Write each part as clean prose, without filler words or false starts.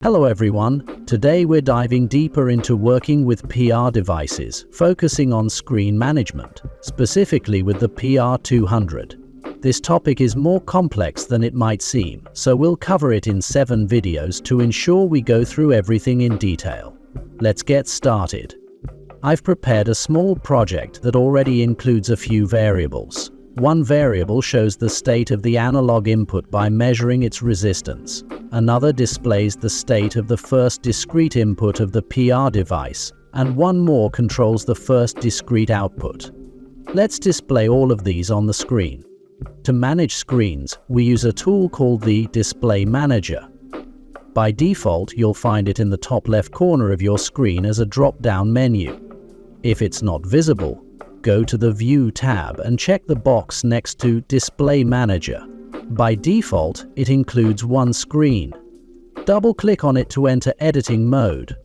Hello everyone, today we're diving deeper into working with PR devices, focusing on screen management, specifically with the PR200. This topic is more complex than it might seem, so we'll cover it in 7 videos to ensure we go through everything in detail. Let's get started. I've prepared a small project that already includes a few variables. One variable shows the state of the analog input by measuring its resistance. Another displays the state of the first discrete input of the PR device, and one more controls the first discrete output. Let's display all of these on the screen. To manage screens, we use a tool called the Display Manager. By default, you'll find it in the top left corner of your screen as a drop-down menu. If it's not visible, go to the View tab and check the box next to Display Manager. By default, it includes one screen. Double-click on it to enter editing mode.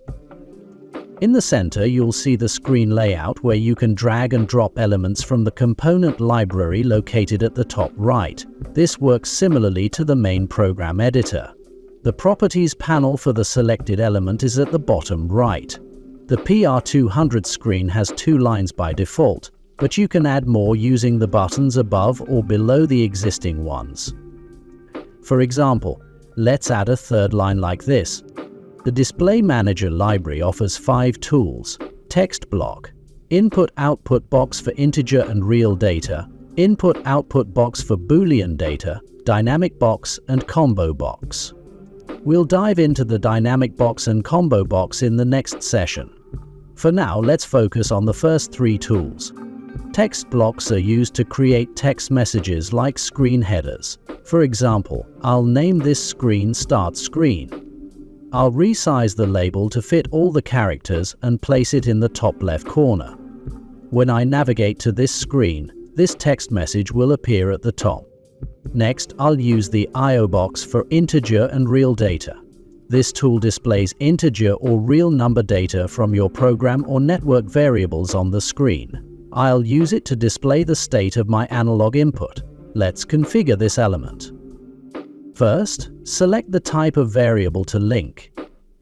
In the center, you'll see the screen layout where you can drag and drop elements from the component library located at the top right. This works similarly to the main program editor. The Properties panel for the selected element is at the bottom right. The PR200 screen has 2 lines by default, but you can add more using the buttons above or below the existing ones. For example, let's add a 3rd line like this. The Display Manager library offers 5 tools: Text Block, Input-Output Box for integer and real data, Input-Output Box for Boolean data, Dynamic Box, and Combo Box. We'll dive into the Dynamic Box and Combo Box in the next session. For now, let's focus on the first 3 tools. Text blocks are used to create text messages like screen headers. For example, I'll name this screen Start Screen. I'll resize the label to fit all the characters and place it in the top left corner. When I navigate to this screen, this text message will appear at the top. Next, I'll use the I/O box for integer and real data. This tool displays integer or real number data from your program or network variables on the screen. I'll use it to display the state of my analog input. Let's configure this element. First, select the type of variable to link.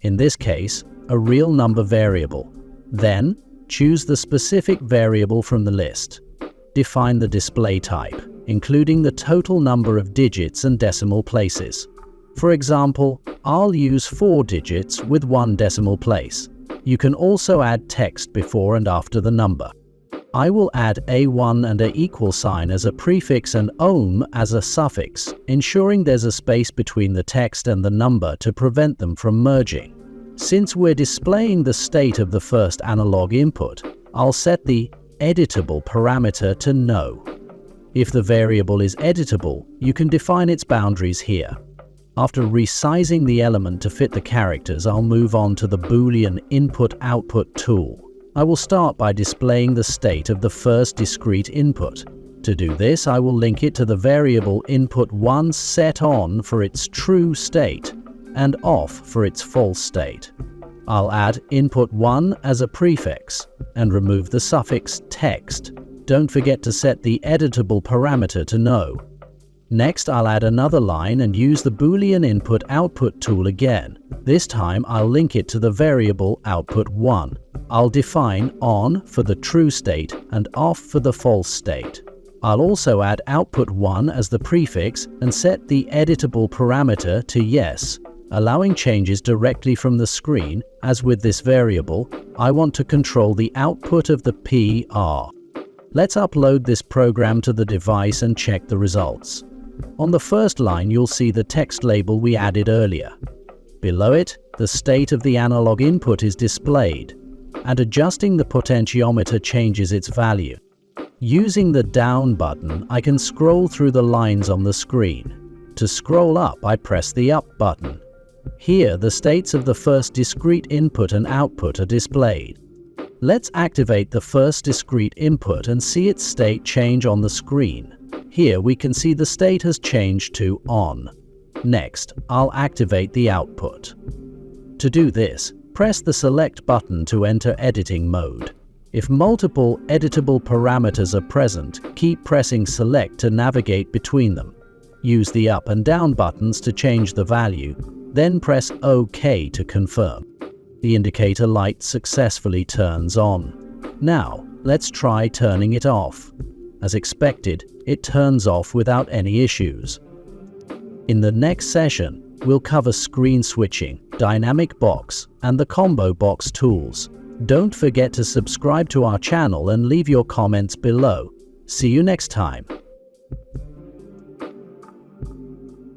In this case, a real number variable. Then, choose the specific variable from the list. Define the display type, including the total number of digits and decimal places. For example, I'll use 4 digits with 1 decimal place. You can also add text before and after the number. I will add A1 and a equal sign as a prefix and ohm as a suffix, ensuring there's a space between the text and the number to prevent them from merging. Since we're displaying the state of the first analog input, I'll set the editable parameter to no. If the variable is editable, you can define its boundaries here. After resizing the element to fit the characters, I'll move on to the Boolean input-output tool. I will start by displaying the state of the first discrete input. To do this, I will link it to the variable input1 set on for its true state and off for its false state. I'll add input1 as a prefix and remove the suffix text. Don't forget to set the editable parameter to no. Next, I'll add another line and use the Boolean input-output tool again. This time, I'll link it to the variable output1. I'll define on for the true state and off for the false state. I'll also add output1 as the prefix and set the editable parameter to yes, allowing changes directly from the screen. As with this variable, I want to control the output of the PR. Let's upload this program to the device and check the results. On the first line, you'll see the text label we added earlier. Below it, the state of the analog input is displayed, and adjusting the potentiometer changes its value. Using the down button, I can scroll through the lines on the screen. To scroll up, I press the up button. Here, the states of the first discrete input and output are displayed. Let's activate the first discrete input and see its state change on the screen. Here we can see the state has changed to on. Next, I'll activate the output. To do this, press the select button to enter editing mode. If multiple editable parameters are present, keep pressing select to navigate between them. Use the up and down buttons to change the value. Then press OK to confirm. The indicator light successfully turns on. Now, let's try turning it off. As expected, it turns off without any issues. In the next session, we'll cover screen switching, dynamic box, and the combo box tools. Don't forget to subscribe to our channel and leave your comments below. See you next time.